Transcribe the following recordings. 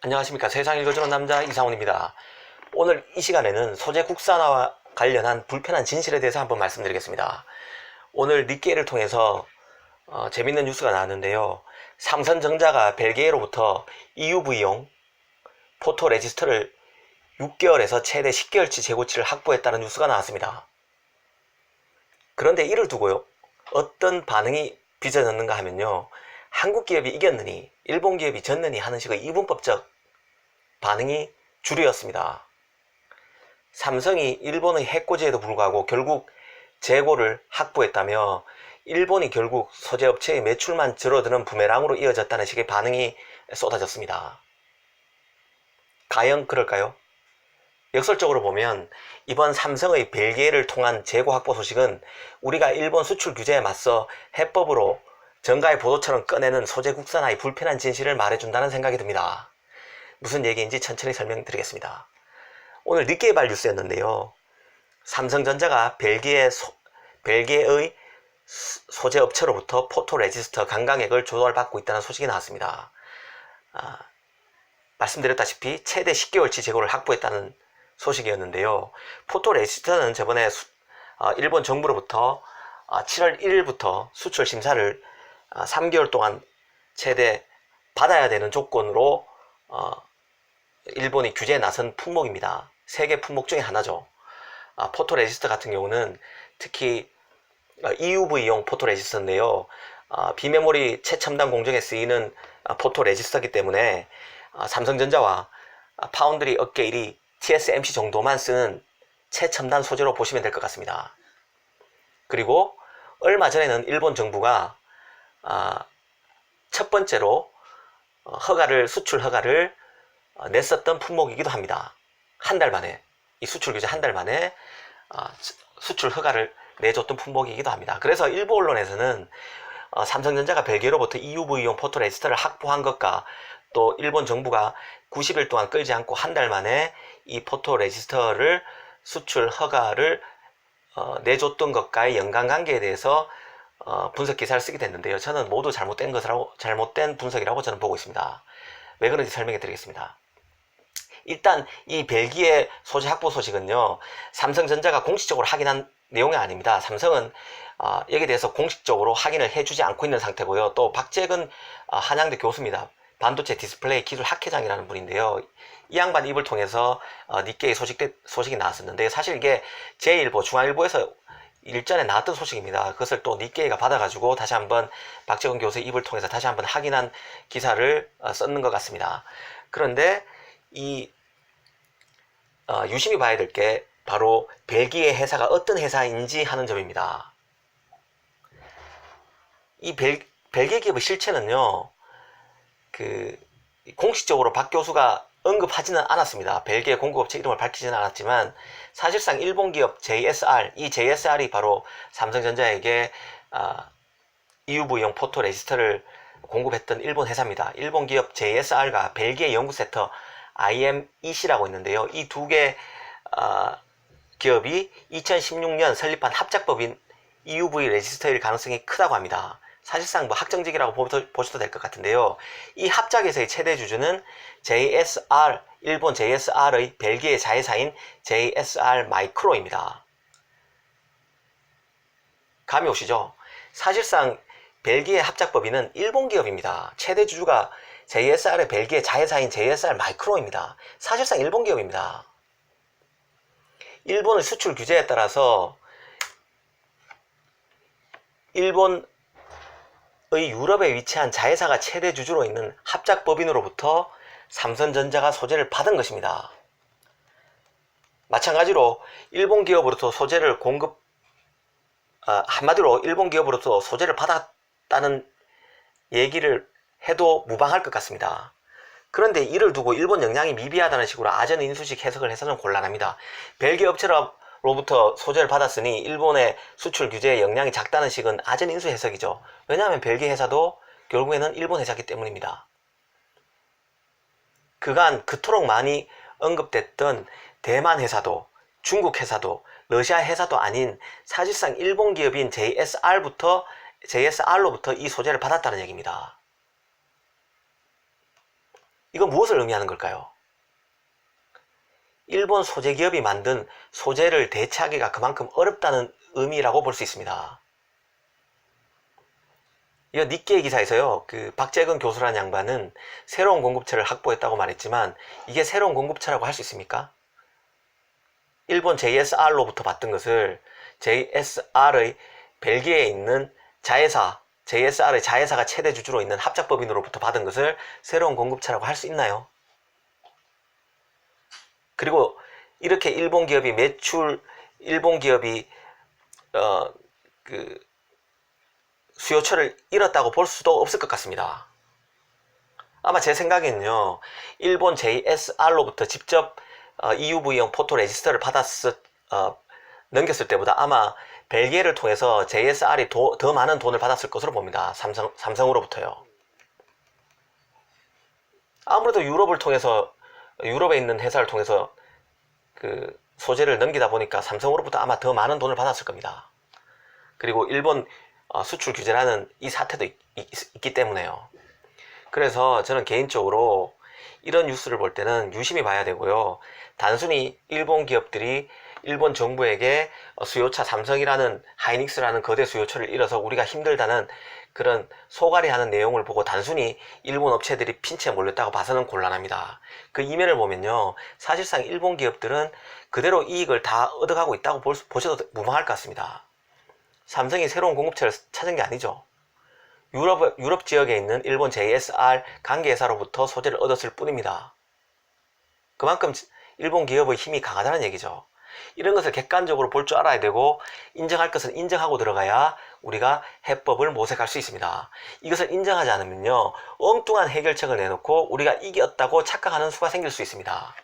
안녕하십니까. 세상 읽어주는 남자 이상훈입니다. 오늘 이 시간에는 소재 국산화와 관련한 불편한 진실에 대해서 한번 말씀드리겠습니다. 오늘 니케이를 통해서 재밌는 뉴스가 나왔는데요. 삼성전자가 벨기에로부터 EUV용 포토레지스터를 6개월에서 최대 10개월치 재고치를 확보했다는 뉴스가 나왔습니다. 그런데 이를 두고요, 어떤 반응이 빚어졌는가 하면요, 한국 기업이 이겼느니 일본 기업이 졌느니 하는 식의 이분법적 반응이 주류였습니다. 삼성이 일본의 해코지에도 불구하고 결국 재고를 확보했다며 일본이 결국 소재업체의 매출만 줄어드는 부메랑으로 이어졌다는 식의 반응이 쏟아졌습니다. 과연 그럴까요? 역설적으로 보면 이번 삼성의 벨기에를 통한 재고 확보 소식은 우리가 일본 수출 규제에 맞서 해법으로 정가의 보도처럼 꺼내는 소재 국산화의 불편한 진실을 말해준다는 생각이 듭니다. 무슨 얘기인지 천천히 설명드리겠습니다. 오늘 니케이발 뉴스였는데요. 삼성전자가 벨기에의 소재업체로부터 포토레지스터 강강액을 조달받고 있다는 소식이 나왔습니다. 말씀드렸다시피 최대 10개월치 재고를 확보했다는 소식이었는데요. 포토레지스터는 저번에 일본 정부로부터 7월 1일부터 수출 심사를 3개월 동안 최대 받아야 되는 조건으로 일본이 규제에 나선 품목입니다. 세계 품목 중에 하나죠. 포토레지스터 같은 경우는 특히 EUV용 포토레지스터인데요. 비메모리 최첨단 공정에 쓰이는 포토레지스터이기 때문에 삼성전자와 파운드리 업계 1위 TSMC 정도만 쓰는 최첨단 소재로 보시면 될 것 같습니다. 그리고 얼마 전에는 일본 정부가 첫 번째로 수출 허가를 냈었던 품목이기도 합니다. 한 달 만에, 이 수출 규제 한 달 만에 수출 허가를 내줬던 품목이기도 합니다. 그래서 일부 언론에서는 삼성전자가 벨기에로부터 EUV용 포토레지스터를 확보한 것과 또 일본 정부가 90일 동안 끌지 않고 한 달 만에 이 포토레지스터를 수출 허가를 내줬던 것과의 연관관계에 대해서 분석 기사를 쓰게 됐는데요. 저는 모두 잘못된 분석이라고 저는 보고 있습니다. 왜 그런지 설명해 드리겠습니다. 일단 이 벨기에 소재 확보 소식은요, 삼성전자가 공식적으로 확인한 내용이 아닙니다. 삼성은 여기에 대해서 공식적으로 확인을 해주지 않고 있는 상태고요. 또 박재근 한양대 교수입니다. 반도체 디스플레이 기술 학회장이라는 분인데요. 이 양반 입을 통해서 니케이 소식이 나왔었는데, 사실 이게 제1보, 중앙일보에서 일전에 나왔던 소식입니다. 그것을 또 니케이가 받아가지고 다시 한번 박재근 교수의 입을 통해서 다시 한번 확인한 기사를 썼는 것 같습니다. 그런데 이 유심히 봐야 될 게 바로 벨기에 회사가 어떤 회사인지 하는 점입니다. 이 벨기에 기업의 실체는요, 공식적으로 박 교수가 언급하지는 않았습니다. 벨기에 공급업체 이름을 밝히지는 않았지만 사실상 일본 기업 JSR, 이 JSR이 바로 삼성전자에게 EUV용 포토레지스터를 공급했던 일본 회사입니다. 일본 기업 JSR과 벨기에 연구센터 IMEC라고 있는데요. 이 두 개 기업이 2016년 설립한 합작법인 EUV 레지스터일 가능성이 크다고 합니다. 사실상 뭐 확정적이라고 보셔도 될 것 같은데요. 이 합작에서의 최대 주주는 일본 JSR의 벨기에 자회사인 JSR 마이크로입니다. 감이 오시죠? 사실상 벨기에 합작법인은 일본 기업입니다. 최대 주주가 JSR의 벨기에 자회사인 JSR 마이크로입니다. 사실상 일본 기업입니다. 일본의 수출 규제에 따라서 일본의 유럽에 위치한 자회사가 최대 주주로 있는 합작법인으로부터 삼성전자가 소재를 받은 것입니다. 마찬가지로 일본 기업으로부터 소재를 한마디로 일본 기업으로부터 소재를 받았다는 얘기를 해도 무방할 것 같습니다. 그런데 이를 두고 일본 역량이 미비하다는 식으로 아전인수식 해석을 해서는 곤란합니다. 벨기에 업체로부터 소재를 받았으니 일본의 수출 규제의 역량이 작다는 식은 아전인수 해석이죠. 왜냐하면 벨기에 회사도 결국에는 일본 회사이기 때문입니다. 그간 그토록 많이 언급됐던 대만 회사도, 중국 회사도, 러시아 회사도 아닌 사실상 일본 기업인 JSR로부터 이 소재를 받았다는 얘기입니다. 이건 무엇을 의미하는 걸까요? 일본 소재 기업이 만든 소재를 대체하기가 그만큼 어렵다는 의미라고 볼 수 있습니다. 이 니케이 기사에서요, 그 박재근 교수라는 양반은 새로운 공급처를 확보했다고 말했지만 이게 새로운 공급처라고 할 수 있습니까? 일본 JSR로부터 받던 것을 JSR의 벨기에에 있는 자회사, JSR의 자회사가 최대 주주로 있는 합작법인으로부터 받은 것을 새로운 공급처라고 할 수 있나요? 그리고 이렇게 일본 기업이 수요처를 잃었다고 볼 수도 없을 것 같습니다. 아마 제 생각에는요, 일본 JSR로부터 직접 EUV용 포토레지스터를 넘겼을 때보다 아마 벨기에를 통해서 JSR이 더 많은 돈을 받았을 것으로 봅니다. 삼성으로부터요. 아무래도 유럽에 있는 회사를 통해서 그 소재를 넘기다 보니까 삼성으로부터 아마 더 많은 돈을 받았을 겁니다. 그리고 일본 수출 규제라는 이 사태도 있기 때문에요. 그래서 저는 개인적으로 이런 뉴스를 볼 때는 유심히 봐야 되고요. 단순히 일본 기업들이 일본 정부에게 수요차 삼성이라는 하이닉스라는 거대 수요처를 잃어서 우리가 힘들다는 그런 소갈이하는 내용을 보고 단순히 일본 업체들이 핀치에 몰렸다고 봐서는 곤란합니다. 그 이면을 보면요, 사실상 일본 기업들은 그대로 이익을 다 얻어가고 있다고 보셔도 무방할 것 같습니다. 삼성이 새로운 공급처를 찾은 게 아니죠. 유럽 지역에 있는 일본 JSR 관계회사로부터 소재를 얻었을 뿐입니다. 그만큼 일본 기업의 힘이 강하다는 얘기죠. 이런 것을 객관적으로 볼 줄 알아야 되고, 인정할 것은 인정하고 들어가야 우리가 해법을 모색할 수 있습니다. 이것을 인정하지 않으면요, 엉뚱한 해결책을 내놓고 우리가 이겼다고 착각하는 수가 생길 수 있습니다.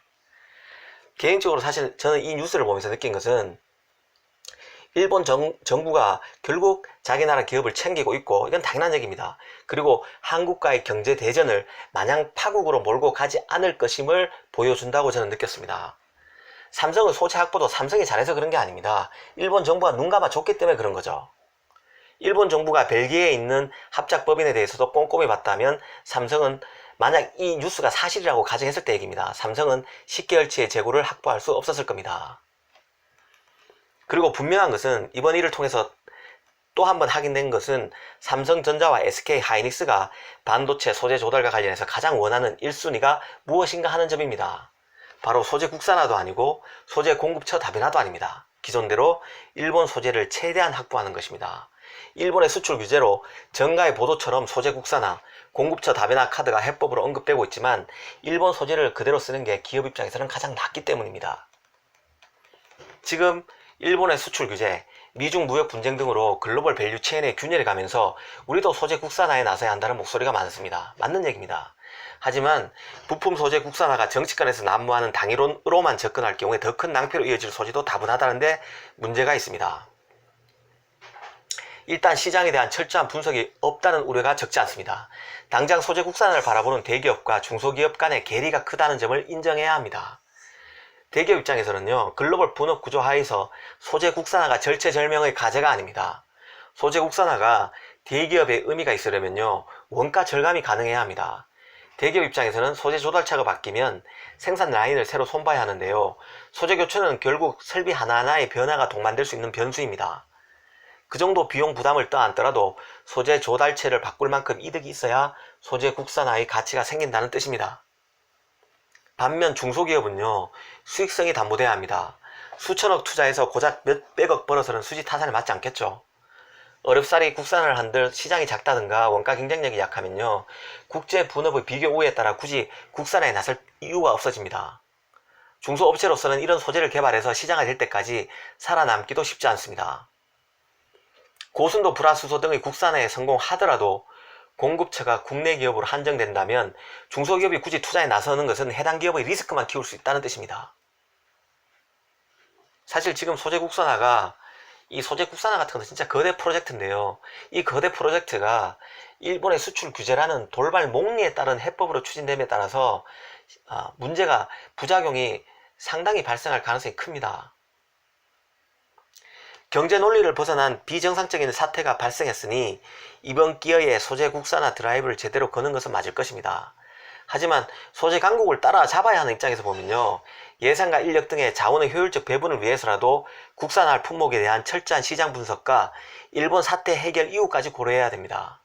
개인적으로 사실 저는 이 뉴스를 보면서 느낀 것은 일본 정부가 결국 자기 나라 기업을 챙기고 있고, 이건 당연한 얘기입니다. 그리고 한국과의 경제 대전을 마냥 파국으로 몰고 가지 않을 것임을 보여준다고 저는 느꼈습니다. 삼성은 소재 확보도 삼성이 잘해서 그런 게 아닙니다. 일본 정부가 눈 감아 줬기 때문에 그런 거죠. 일본 정부가 벨기에에 있는 합작법인에 대해서도 꼼꼼히 봤다면 삼성은, 만약 이 뉴스가 사실이라고 가정했을 때 얘기입니다, 삼성은 10개월치의 재고를 확보할 수 없었을 겁니다. 그리고 분명한 것은 이번 일을 통해서 또 한 번 확인된 것은 삼성전자와 SK 하이닉스가 반도체 소재 조달과 관련해서 가장 원하는 1순위가 무엇인가 하는 점입니다. 바로 소재 국산화도 아니고 소재 공급처 다변화도 아닙니다. 기존대로 일본 소재를 최대한 확보하는 것입니다. 일본의 수출 규제로 정가의 보도처럼 소재 국산화, 공급처 다변화 카드가 해법으로 언급되고 있지만 일본 소재를 그대로 쓰는 게 기업 입장에서는 가장 낫기 때문입니다. 지금 일본의 수출 규제, 미중 무역 분쟁 등으로 글로벌 밸류 체인의 균열이 가면서 우리도 소재 국산화에 나서야 한다는 목소리가 많습니다. 맞는 얘기입니다. 하지만 부품 소재 국산화가 정치권에서 난무하는 당이론으로만 접근할 경우에 더 큰 낭패로 이어질 소지도 다분하다는데 문제가 있습니다. 일단 시장에 대한 철저한 분석이 없다는 우려가 적지 않습니다. 당장 소재 국산화를 바라보는 대기업과 중소기업 간의 괴리가 크다는 점을 인정해야 합니다. 대기업 입장에서는요, 글로벌 분업 구조 하에서 소재 국산화가 절체절명의 과제가 아닙니다. 소재 국산화가 대기업의 의미가 있으려면요, 원가 절감이 가능해야 합니다. 대기업 입장에서는 소재 조달처가 바뀌면 생산 라인을 새로 손봐야 하는데요, 소재 교체는 결국 설비 하나하나의 변화가 동반될 수 있는 변수입니다. 그 정도 비용 부담을 떠안더라도 소재 조달체를 바꿀 만큼 이득이 있어야 소재 국산화의 가치가 생긴다는 뜻입니다. 반면 중소기업은요, 수익성이 담보돼야 합니다. 수천억 투자해서 고작 몇백억 벌어서는 수지 타산에 맞지 않겠죠. 어렵사리 국산화를 한들 시장이 작다든가 원가 경쟁력이 약하면요, 국제 분업의 비교 우위에 따라 굳이 국산화에 나설 이유가 없어집니다. 중소업체로서는 이런 소재를 개발해서 시장화될 때까지 살아남기도 쉽지 않습니다. 고순도 불화수소 등의 국산화에 성공하더라도 공급처가 국내 기업으로 한정된다면 중소기업이 굳이 투자에 나서는 것은 해당 기업의 리스크만 키울 수 있다는 뜻입니다. 사실 지금 소재 국산화 같은 것은 진짜 거대 프로젝트인데요, 이 거대 프로젝트가 일본의 수출 규제라는 돌발 목리에 따른 해법으로 추진됨에 따라서 부작용이 상당히 발생할 가능성이 큽니다. 경제 논리를 벗어난 비정상적인 사태가 발생했으니 이번 기회에 소재 국산화 드라이브를 제대로 거는 것은 맞을 것입니다. 하지만 소재 강국을 따라잡아야 하는 입장에서 보면요, 예산과 인력 등의 자원의 효율적 배분을 위해서라도 국산화할 품목에 대한 철저한 시장 분석과 일본 사태 해결 이후까지 고려해야 됩니다.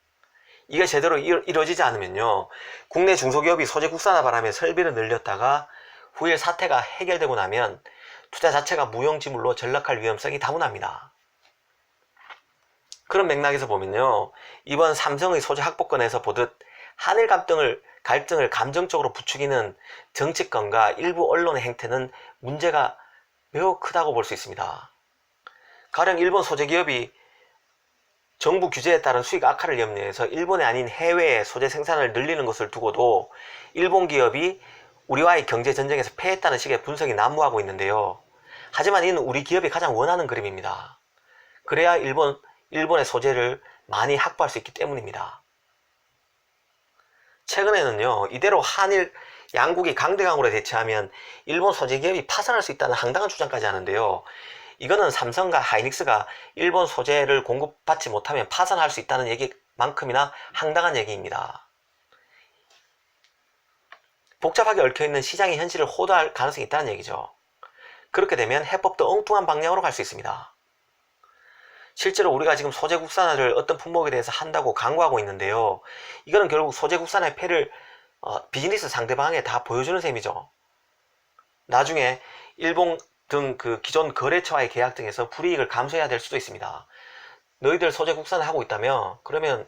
이게 제대로 이루어지지 않으면요, 국내 중소기업이 소재 국산화 바람에 설비를 늘렸다가 후일 사태가 해결되고 나면 투자 자체가 무용지물로 전락할 위험성이 다분합니다. 그런 맥락에서 보면요, 이번 삼성의 소재 확보권에서 보듯 한일 갈등을 감정적으로 부추기는 정치권과 일부 언론의 행태는 문제가 매우 크다고 볼 수 있습니다. 가령 일본 소재기업이 정부 규제에 따른 수익 악화를 염려해서 일본이 아닌 해외에 소재 생산을 늘리는 것을 두고도 일본 기업이 우리와의 경제 전쟁에서 패했다는 식의 분석이 난무하고 있는데요. 하지만 이는 우리 기업이 가장 원하는 그림입니다. 그래야 일본의 소재를 많이 확보할 수 있기 때문입니다. 최근에는요, 이대로 한일 양국이 강대강으로 대치하면 일본 소재기업이 파산할 수 있다는 황당한 주장까지 하는데요. 이거는 삼성과 하이닉스가 일본 소재를 공급받지 못하면 파산할 수 있다는 얘기만큼이나 황당한 얘기입니다. 복잡하게 얽혀있는 시장의 현실을 호도할 가능성이 있다는 얘기죠. 그렇게 되면 해법도 엉뚱한 방향으로 갈 수 있습니다. 실제로 우리가 지금 소재 국산화를 어떤 품목에 대해서 한다고 강구하고 있는데요, 이거는 결국 소재 국산화의 패를 비즈니스 상대방에 다 보여주는 셈이죠. 나중에 일본 등 그 기존 거래처와의 계약 등에서 불이익을 감수해야 될 수도 있습니다. 너희들 소재 국산화 하고 있다며? 그러면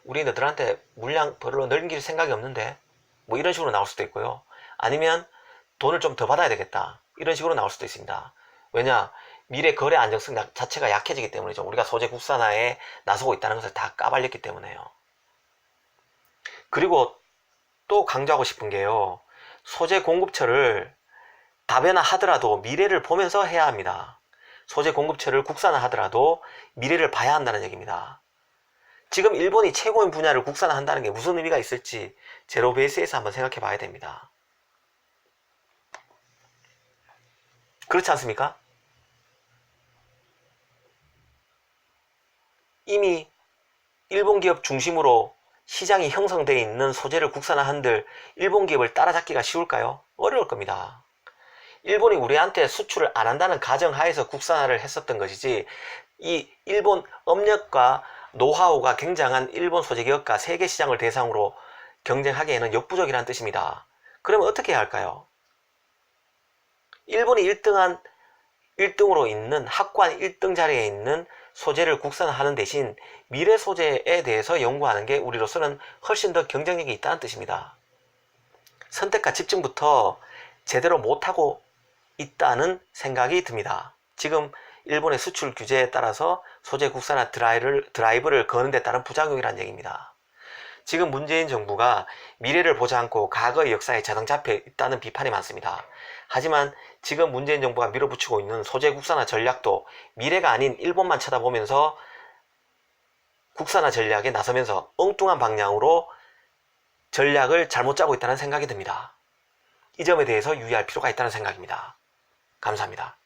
우리 너희들한테 물량 별로 넘길 생각이 없는데? 뭐 이런 식으로 나올 수도 있고요. 아니면 돈을 좀 더 받아야 되겠다, 이런 식으로 나올 수도 있습니다. 왜냐? 미래 거래 안정성 자체가 약해지기 때문이죠. 우리가 소재 국산화에 나서고 있다는 것을 다 까발렸기 때문에요. 그리고 또 강조하고 싶은 게요, 소재 공급처를 다변화하더라도 미래를 보면서 해야 합니다. 소재 공급처를 국산화하더라도 미래를 봐야 한다는 얘기입니다. 지금 일본이 최고인 분야를 국산화한다는 게 무슨 의미가 있을지 제로 베이스에서 한번 생각해 봐야 됩니다. 그렇지 않습니까? 이미 일본 기업 중심으로 시장이 형성되어 있는 소재를 국산화한들 일본 기업을 따라잡기가 쉬울까요? 어려울 겁니다. 일본이 우리한테 수출을 안 한다는 가정하에서 국산화를 했었던 것이지, 이 일본 업력과 노하우가 굉장한 일본 소재기업과 세계 시장을 대상으로 경쟁하기에는 역부족이라는 뜻입니다. 그러면 어떻게 해야 할까요? 일본이 1등으로 있는 확고한 1등 자리에 있는 소재를 국산화하는 대신 미래 소재에 대해서 연구하는 게 우리로서는 훨씬 더 경쟁력이 있다는 뜻입니다. 선택과 집중부터 제대로 못하고 있다는 생각이 듭니다. 지금 일본의 수출 규제에 따라서 소재 국산화 드라이브를 거는 데 따른 부작용이라는 얘기입니다. 지금 문재인 정부가 미래를 보지 않고 과거의 역사에 자동잡혀 있다는 비판이 많습니다. 하지만 지금 문재인 정부가 밀어붙이고 있는 소재 국산화 전략도 미래가 아닌 일본만 쳐다보면서 국산화 전략에 나서면서 엉뚱한 방향으로 전략을 잘못 짜고 있다는 생각이 듭니다. 이 점에 대해서 유의할 필요가 있다는 생각입니다. 감사합니다.